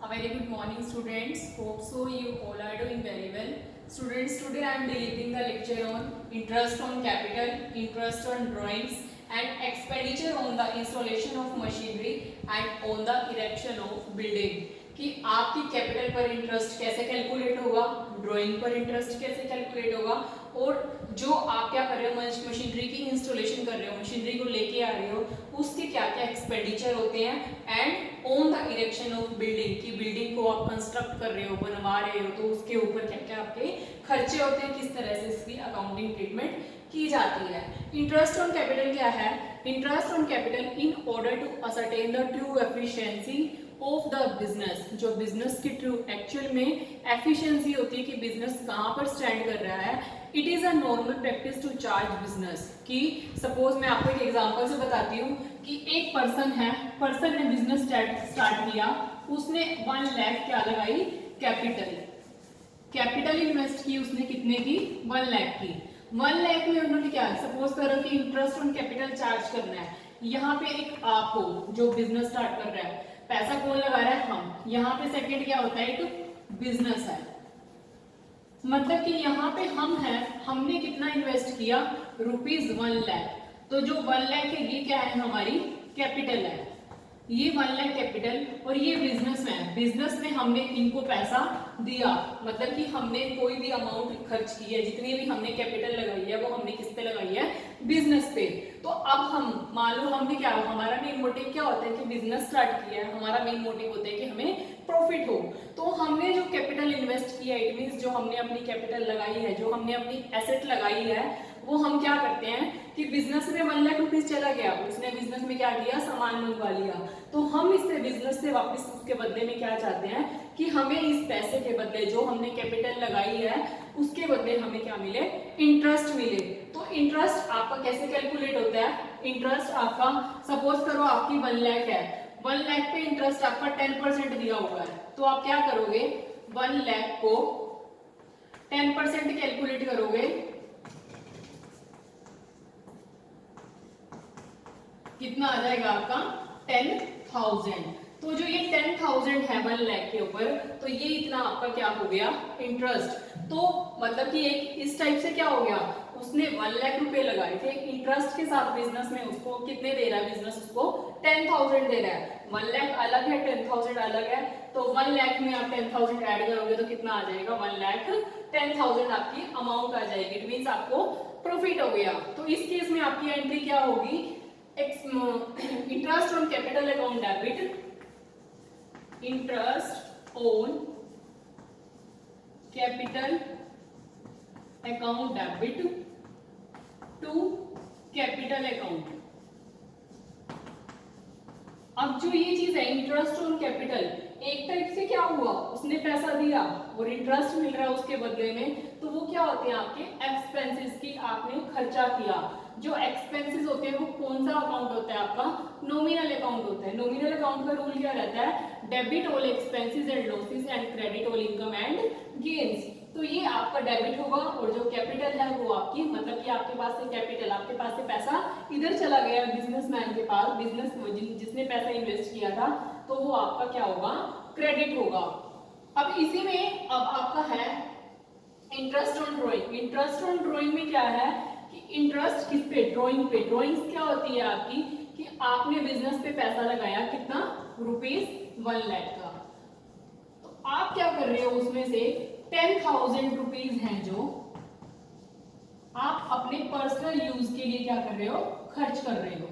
A very good morning, students. Hope so you all are doing very well. Students, today I am delivering the lecture on interest on capital, interest on drawings and expenditure on the installation of machinery and on the erection of building. कि आपकी capital पर interest कैसे calculate होगा, drawing पर interest कैसे calculate होगा और जो आप क्या कर रहे हो मशीनरी की इंस्टॉलेशन कर रहे हो, मशीनरी को लेके आ रहे हो, उसके क्या क्या एक्सपेंडिचर होते हैं and on the erection of building की बिल्डिंग को आप कंस्ट्रक्ट कर रहे हो, बनवा रहे हो, तो उसके ऊपर क्या क्या आपके खर्चे होते हैं, किस तरह से इसकी अकाउंटिंग ट्रीटमेंट की जाती है। इंटरेस्ट ऑन कैपिटल क्या है? Interest on capital in order to ascertain the true efficiency of the business, जो बिजनेस की ट्रू एक्चुअल में एफिशिएंसी होती है कि बिजनेस कहाँ पर स्टैंड कर रहा है। It is a normal practice to charge business कि सपोज मैं आपको एक एग्जांपल से बताती हूँ कि एक पर्सन ने बिजनेस स्टार्ट किया, उसने 1 लाख क्या लगाई कैपिटल इन्वेस्ट की, उसने कितने की 1 लाख की। 1 लाख में उन्होंने क्या सपोज करो कि इंटरेस्ट ऑन कैपिटल चार्ज करना है। यहाँ पे एक आप हो जो बिजनेस स्टार्ट कर रहा है, पैसा कौन लगा रहा है? हम। यहाँ पे सेकंड क्या होता है? एक बिजनेस है, मतलब कि यहाँ पे हम हैं, हमने कितना इन्वेस्ट किया? ₹1 लाख। तो जो 1 लाख है ये क्या है? हमारी कैपिटल है। ये 1 लाख कैपिटल और ये बिजनेस में, बिजनेस में हमने इनको पैसा दिया, मतलब कि हमने कोई भी अमाउंट खर्च की है, जितनी भी हमने कैपिटल लगाई है वो हमने किस पे लगाई है? बिजनेस पे। तो अब हम मान लो हमने क्या, हमारा मेन मोटिव क्या होता है कि बिजनेस स्टार्ट किया है, हमारा मेन मोटिव होता है कि हमें प्रॉफिट हो। तो हमने जो कैपिटल इन्वेस्ट किया, इट मींस जो हमने अपनी कैपिटल लगाई है, जो हमने अपनी एसेट लगाई है, वो हम क्या करते हैं कि बिजनेस में 1 लाख रुपीज चला गया, उसने बिजनेस में क्या किया? सामान मंगवा लिया। तो हम इससे बिजनेस से वापस उसके बदले में क्या चाहते हैं कि हमें इस पैसे के बदले जो हमने कैपिटल लगाई है उसके बदले हमें क्या मिले? इंटरेस्ट मिले। तो इंटरेस्ट आपका कैसे कैलकुलेट होता है? इंटरेस्ट आपका सपोज करो आपकी 1 लाख है, 1 लाख पे इंटरेस्ट आपका 10% दिया हुआ है, तो आप क्या करोगे? 1 लाख को 10% कैलकुलेट करोगे, कितना आ जाएगा आपका? 10,000। तो जो ये 10,000 है 1 लाख के ऊपर, तो ये इतना आपका क्या हो गया? इंटरेस्ट। तो मतलब कि एक इस टाइप से क्या हो गया, उसने 1 लाख रुपए लगाए थे, इंटरेस्ट के साथ बिजनेस में उसको कितने दे रहा है? बिजनेस उसको 10,000 दे रहा है। 1 लाख अलग है, 10,000 अलग है, तो 1 लाख में आप 10,000 ऐड करोगे तो कितना आ जाएगा? 1,10,000 आपकी अमाउंट आ जाएगी। इट मीन्स आपको प्रॉफिट हो गया। तो इस केस में आपकी एंट्री क्या होगी? Interest on capital account debit, interest on capital account debit to capital account. अब जो ये चीज है इंटरेस्ट ऑन कैपिटल, एक टाइप से क्या हुआ, उसने पैसा दिया और इंटरेस्ट मिल रहा है उसके बदले में, तो वो क्या होते हैं? आपके एक्सपेंसेस की आपने खर्चा किया। जो एक्सपेंसेस होते हैं वो कौन सा अकाउंट होता है आपका? नॉमिनल अकाउंट होता है। नॉमिनल अकाउंट का रूल क्या रहता है? Debit all expenses and losses and credit all income and gains. तो ये आपका डेबिट होगा और जो कैपिटल है वो आपकी, मतलब कि आपके पास से कैपिटल, आपके पास से पैसा इधर चला गया बिजनेसमैन के पास, बिजनेस जिसने पैसा इन्वेस्ट किया था, तो वो आपका क्या होगा? क्रेडिट होगा। अब इसी में अब आपका है interest on drawing. Interest on drawing में क्या है कि इंटरेस्ट किस पे? ड्राइंग पे। ड्राइंग्स क्या होती है आपकी कि आपने बिजनेस पे पैसा लगाया, कितना? ₹1 लाख का। तो आप क्या कर रहे हो? उसमें से 10,000 रुपीज हैं जो आप अपने पर्सनल यूज के लिए क्या कर रहे हो? खर्च कर रहे हो।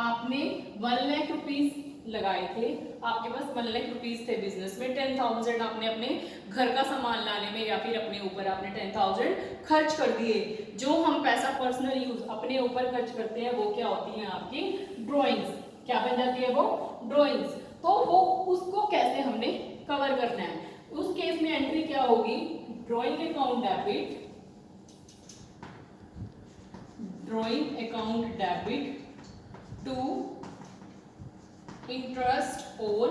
आपने 1 लाख रुपीज लगाए थे, आपके पास 1 लाख रुपीज थे बिजनेस में, 10,000 आपने अपने घर का सामान लाने में या फिर अपने ऊपर आपने 10,000 खर्च कर दिए। जो हम पैसा पर्सनल यूज अपने ऊपर खर्च करते हैं वो क्या होती है? आपकी ड्रॉइंग्स। क्या बन जाती है वो? ड्रॉइंग्स। तो वो उसको कैसे हमने कवर करना है? उस केस में एंट्री क्या होगी? Drawing account debit, drawing account debit to interest on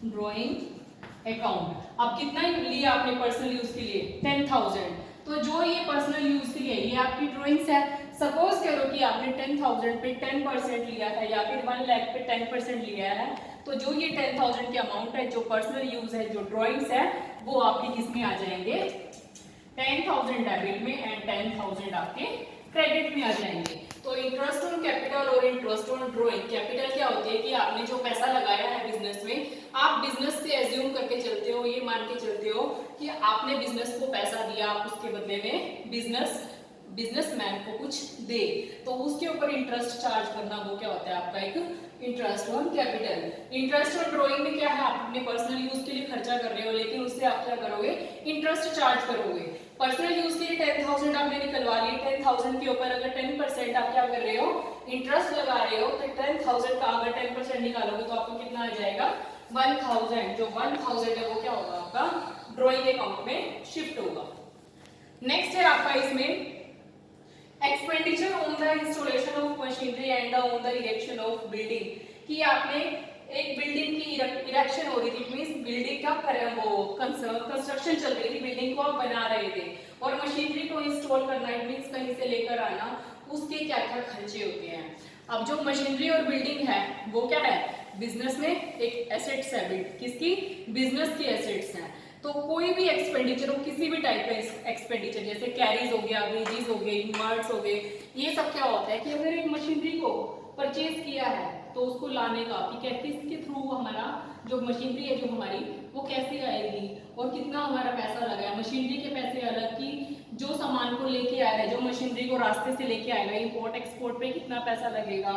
drawing account. अब कितना लिया आपने पर्सनल यूज के लिए? 10,000। तो जो ये पर्सनल यूज के लिए ये आपकी ड्रॉइंग्स है, सपोज करो कि आपने 10,000 पे 10% लिया है या फिर 1 लाख पे 10% लिया है, तो जो ये 10,000 की अमाउंट है, जो पर्सनल यूज है, जो ड्रॉइंग्स है, वो आपके किस में आ जाएंगे, 10,000 डेबिट में एंड 10,000 आपके क्रेडिट में आ जाएंगे। तो इंटरेस्ट ऑन कैपिटल और इंटरेस्ट ऑन ड्रॉइंग, कैपिटल क्या होती है कि आपने जो पैसा लगाया है बिजनेस में, आप बिजनेस से एज्यूम करके चलते हो, ये मान के चलते हो कि आपने बिजनेस को पैसा दिया, आप उसके बदले में बिजनेसमैन को कुछ दे, तो उसके ऊपर इंटरेस्ट चार्ज करना, वो क्या होता है आपका एक interest on capital. Interest on drawing में क्या है, आप अपने पर्सनल यूज के लिए खर्चा कर रहे हो, लेकिन उससे आप क्या करोगे, इंटरेस्ट चार्ज करोगे। पर्सनल यूज के लिए 10,000 आपने निकलवा ली, 10,000 के ऊपर अगर 10% आप क्या कर रहे हो, इंटरेस्ट लगा रहे हो, तो 10,000 का अगर 10% निकालोगे तो आपको कितना आ जाएगा, 1,000। जो 1,000 है वो क्या होगा, आपका ड्रॉइंग अकाउंट में शिफ्ट होगा। नेक्स्ट है आपका इसमें expenditure on the installation of machinery and on the erection of building, कि आपने एक बिल्डिंग की इरेक्शन हो रही थी, मींस बिल्डिंग का वो कंस्ट्रक्शन चल रही थी, बिल्डिंग को आप बना रहे थे, और मशीनरी को इंस्टॉल करना, इट मींस कहीं से लेकर आना, उसके क्या क्या खर्चे होते हैं। अब जो मशीनरी और बिल्डिंग है वो क्या है, बिजनेस में एक एसेट्स है, किसकी, बिजनेस की एसेट्स हैं। तो कोई भी एक्सपेंडिचर हो, किसी भी टाइप का एक्सपेंडिचर, जैसे कैरीज हो गया, वेजेस हो गए, इमार्ट्स हो गए, ये सब क्या होता है कि अगर एक मशीनरी को परचेज किया है तो उसको लाने का कि किसके थ्रू हमारा जो मशीनरी है जो हमारी, वो कैसे आएगी और कितना हमारा पैसा लगा है, मशीनरी के पैसे अलग, की जो सामान को लेके आ रहा है, जो मशीनरी को रास्ते से लेके आएगा, इंपोर्ट एक्सपोर्ट पे कितना पैसा लगेगा,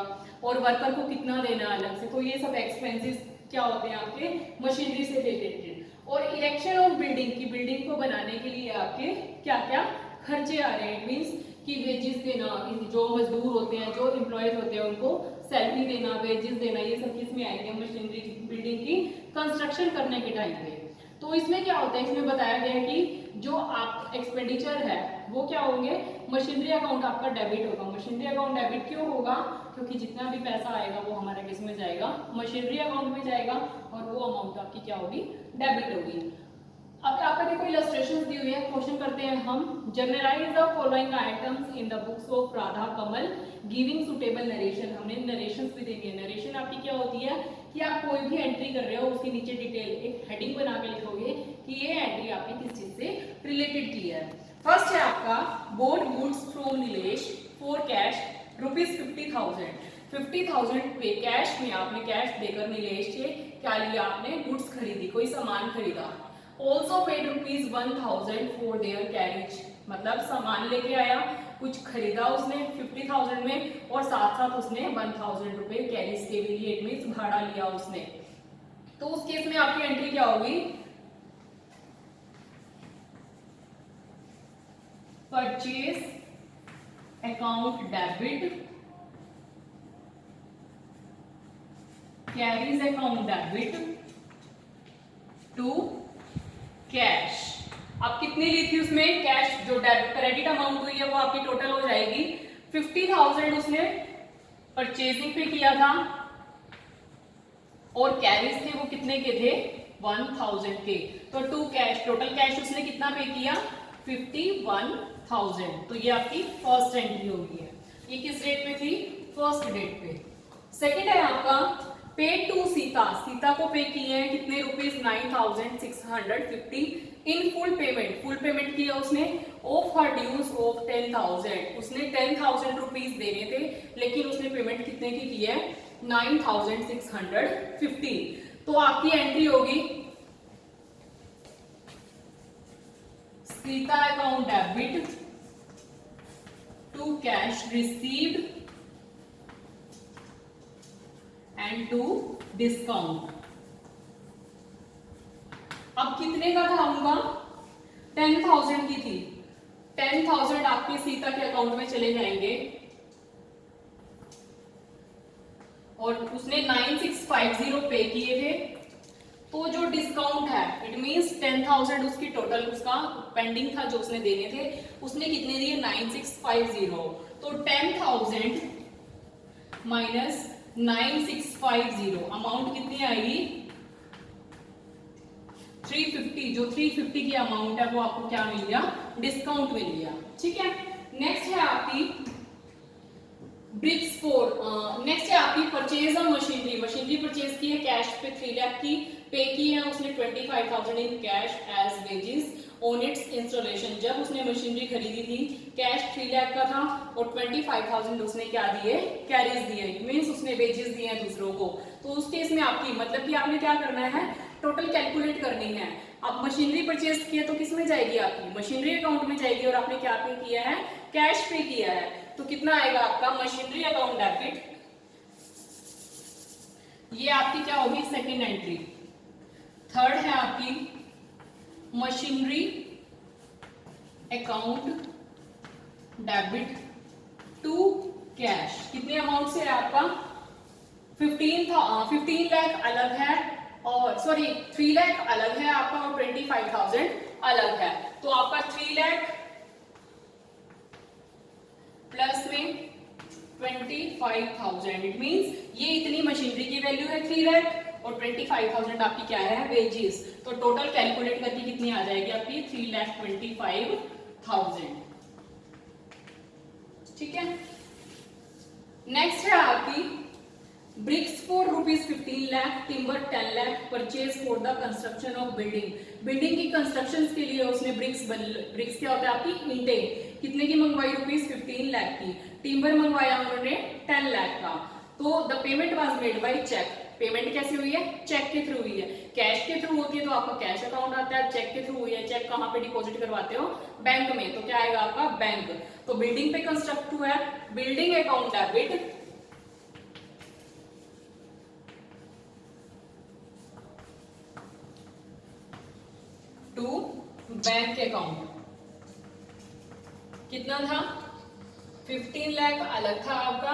और वर्कर को कितना देना अलग से। तो ये सब एक्सपेंसेस क्या होते हैं आपके मशीनरी से रिलेटेड। और इरेक्शन ऑफ बिल्डिंग, की बिल्डिंग को बनाने के लिए आपके क्या क्या खर्चे आ रहे हैं, मीन्स कि वेजेस देना, जो मजदूर होते हैं, जो एम्प्लॉयज होते हैं, उनको सैलरी देना, वेजेस देना, ये सब किस में आएंगे, मशीनरी बिल्डिंग की कंस्ट्रक्शन करने के टाइम पे। तो इसमें क्या होता है, इसमें बताया गया है कि जो आप एक्सपेंडिचर है वो क्या होंगे, मशीनरी अकाउंट आपका डेबिट होगा। मशीनरी अकाउंट डेबिट क्यों होगा, क्योंकि जितना भी पैसा आएगा वो हमारा किस में जाएगा, मशीनरी अकाउंट में जाएगा, और वो अमाउंट आपकी क्या होगी, डेबिट होगी। अब आपका देखो इलस्ट्रेशंस दी हुई है, क्वेश्चन करते हैं हम। Generalise the following items in the books of Radha Kamal giving suitable narration. हमने नरेशंस भी देनी है। नरेशन आपकी क्या होती है कि आप कोई भी एंट्री कर रहे हो, उसके नीचे डिटेल एक हेडिंग बना के लिखोगे कि ये एंट्री आपकी किस चीज से रिलेटेड की है। फर्स्ट है आपका boat goods from Nilesh for cash ₹50,000। 50,000 पे कैश में आपने कैश देकर नीलेश से क्या लिया, आपने गुड्स खरीदी, कोई सामान खरीदा। Also paid ₹1,000 for their carriage, मतलब सामान लेके आया, कुछ खरीदा उसने 50,000 में, और साथ साथ उसने 1,000 रुपए कैरिज के भी लिए, मीन्स भाड़ा लिया उसने। तो उस केस में आपकी एंट्री क्या होगी, purchase account debit, carriage account debit to cash. अब कितनी ली थी उसमें कैश, जो क्रेडिट अमाउंट हुई है वो आपकी टोटल हो जाएगी 50,000 उसने परचेजिंग पे किया था, और कैरीज थे वो कितने के थे, 1,000 के। तो टू कैश, टोटल कैश उसने कितना पे किया, 51,000। तो ये आपकी फर्स्ट एंट्री होगी है। ये किस डेट पे थी, फर्स्ट डेट पे। सेकेंड है आपका पेड टू सीता, सीता को पे किए हैं कितने rupees, 9,650 in full payment. Full payment किया उसने ऑफ हर ड्यूज ऑफ 10,000। उसने 10,000 रुपीज देने थे, लेकिन उसने पेमेंट कितने की है, 9,650। तो आपकी एंट्री होगी Sita account debit to cash received and to discount. अब कितने का था उनका, 10,000 की थी, 10,000 आपके सीता के अकाउंट में चले जाएंगे, और उसने 9,650 पे किए थे। तो जो डिस्काउंट है, इट मींस 10,000 उसकी टोटल, उसका पेंडिंग था जो उसने देने थे, उसने कितने दिए, 9,650। तो 10,000 माइनस 9,650 अमाउंट कितनी आएगी, 350। जो 350 की अमाउंट है वो आपको क्या मिल गया, डिस्काउंट मिल गया। ठीक है, नेक्स्ट है आपकी ब्रिक्स 4। नेक्स्ट है आपकी purchase of machinery. Machinery purchase की है कैश पे 3 लाख की, पे की है उसने 25,000 in cash as wages on its installation. जब उसने मशीनरी खरीदी थी कैश 3 लाख का था और 25,000 उसने क्या दिए, कैरीज दिए, मींस उसने वेजेस दिए हैं दूसरों को। तो उस केस में आपकी मतलब कि आपने क्या करना है, टोटल कैलकुलेट करनी है। अब मशीनरी परचेज की है तो किस में जाएगी, आपकी मशीनरी अकाउंट में जाएगी, और आपने क्या पे किया है, कैश पे किया है। तो कितना आएगा आपका मशीनरी अकाउंट डेबिट, ये आपकी क्या होगी सेकंड एंट्री। थर्ड है आपकी machinery account debit to cash. कितने अमाउंट से है आपका 15 लाख अलग है, और सॉरी 3 लाख अलग है आपका और 25,000 अलग है। तो आपका 3 लाख प्लस में 25,000, इट मींस ये इतनी मशीनरी की वैल्यू है 3 लाख और 25,000 आपकी क्या है, वेजेस। तो टोटल कैलकुलेट करके कितनी आ जाएगी आपकी 3,25,000। ठीक है। नेक्स्ट है आपकी bricks for ₹15 lakh, timber 10 lakh, purchase for the construction of building. Building की कंस्ट्रक्शन के लिए उसने ब्रिक्स क्या होता है आपकी ईंटे, कितने की मंगवाई, ₹15 लाख की। टिम्बर मंगवाया उन्होंने 10 लाख का। तो the payment was made by cheque. Payment कैसे हुई है, चेक के थ्रू हुई है। कैश के थ्रू होती है तो आपका कैश अकाउंट आता है, चेक के थ्रू हुई है, चेक कहाँ पे डिपॉजिट करवाते हो, बैंक में, तो क्या आएगा आपका बैंक। तो बिल्डिंग पे कंस्ट्रक्ट हुआ है, building account debit to bank account. कितना था 15 लाख अलग था आपका,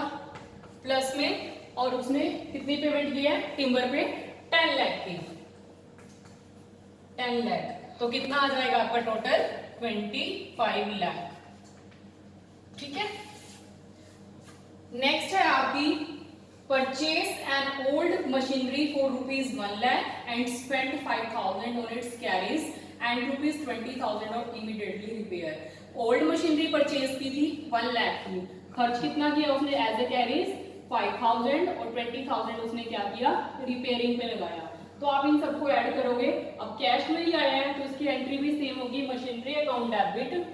प्लस में, और उसने कितनी पेमेंट की है टिम्बर पे 10 लाख की, 10 लाख। तो कितना आ जाएगा आपका टोटल 25 लाख। ठीक है। नेक्स्ट है आपकी purchase an old machinery for ₹1 lakh and spend 5,000 on it's carries and ₹20,000 of immediately repair. Old machinery purchase की थी 1 लाख की, खर्च कितना किया उसने एज ए कैरीज 5,000 और 20,000 उसने क्या किया, रिपेयरिंग पे लगाया। तो आप इन सबको ऐड करोगे, अब कैश में ही आया है तो इसकी एंट्री भी सेम होगी, machinery account debit,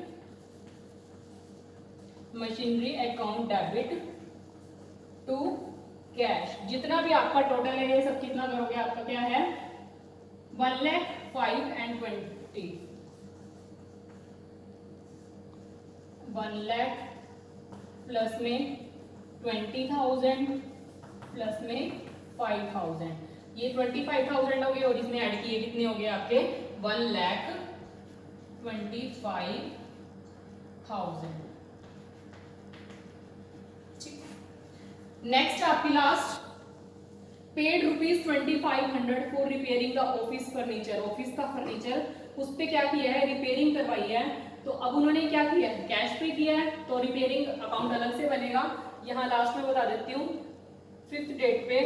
machinery account debit to cash. जितना भी आपका टोटल है ये सब कितना करोगे, आपका क्या है 1 लाख 5 एंड 20, 1 लाख प्लस में 20,000 प्लस में 5,000, ये 25,000 हो गए और इसमें ऐड किए कितने हो गए आपके 1,25,000। नेक्स्ट आपकी last paid ₹2,500 for repairing the office furniture. Office का फर्नीचर उस पे क्या किया है, रिपेयरिंग करवाई है। तो अब उन्होंने क्या किया है, कैश पे किया है, तो रिपेयरिंग अकाउंट अलग से बनेगा। यहाँ लास्ट में बता देती हूँ 5th डेट पे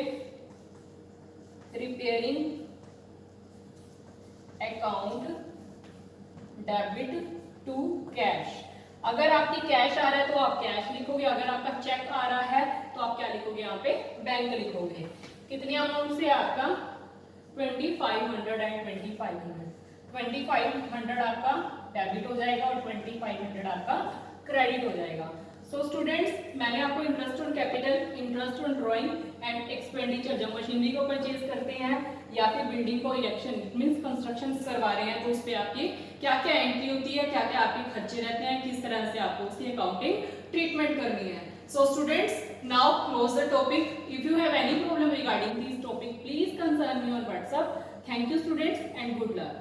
repairing account debit to cash. अगर आपकी कैश आ रहा है तो आप कैश लिखोगे, अगर आपका चेक आ रहा है तो आप क्या लिखोगे, यहाँ पे बैंक लिखोगे। कितने अमाउंट से आपका 2,500 एंड 2,500, 2,500 आपका डेबिट हो जाएगा और 2,500 आपका क्रेडिट हो जाएगा। सो स्टूडेंट्स, मैंने आपको interest on capital, interest on drawing and expenditure, जब मशीनरी को परचेज करते हैं या फिर बिल्डिंग को इरेक्शन मींस कंस्ट्रक्शन करवा रहे हैं तो उस पे आपकी क्या क्या एंट्री होती है, क्या क्या आपके खर्चे रहते हैं, किस तरह से आपको उसकी अकाउंटिंग ट्रीटमेंट करनी है। So students, now close the topic. If you have any problem regarding this topic, please concern me on WhatsApp. Thank you students and good luck.